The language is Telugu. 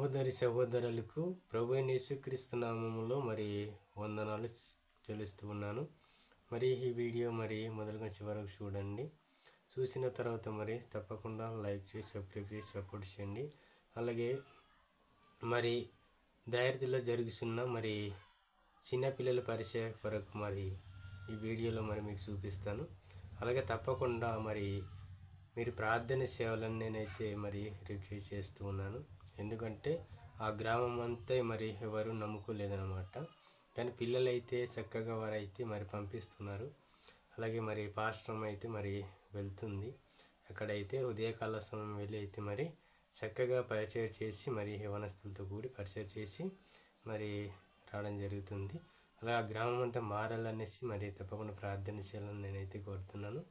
సహోదరి సహోదరులకు ప్రభువైన యేసుక్రీస్తు నామములో మరి వందనాలు చెల్లిస్తూ ఉన్నాను. మరి ఈ వీడియో మరి మొదలుగా చివరకు చూడండి. చూసిన తర్వాత మరి తప్పకుండా లైక్ చేసి సబ్స్క్రైబ్ చేసి సపోర్ట్ చేయండి. అలాగే మరి దైర్యతలో జరుగుతున్న మరి చిన్నపిల్లల పరిచయ కొరకు మరి ఈ వీడియోలో మరి మీకు చూపిస్తాను. అలాగే తప్పకుండా మరి మీరు ప్రార్థన సేవలను నేనైతే మరి రిక్వెస్ట్ చేస్తూ ఉన్నాను. ఎందుకంటే ఆ గ్రామం అంతా మరి ఎవరు నమ్ముకోలేదన్నమాట. కానీ పిల్లలైతే చక్కగా వారైతే మరి పంపిస్తున్నారు. అలాగే మరి పాస్టర్ అయితే మరి వెళ్తుంది. అక్కడైతే ఉదయకాల సమయం వెళ్ళి అయితే మరి చక్కగా పరిచయం చేసి మరి యవనస్తులతో కూడి పరిచయం చేసి మరి రావడం జరుగుతుంది. అలా ఆ గ్రామం అంతా మారాలనేసి మరి తప్పకుండా ప్రార్థన చేయాలని నేనైతే కోరుతున్నాను.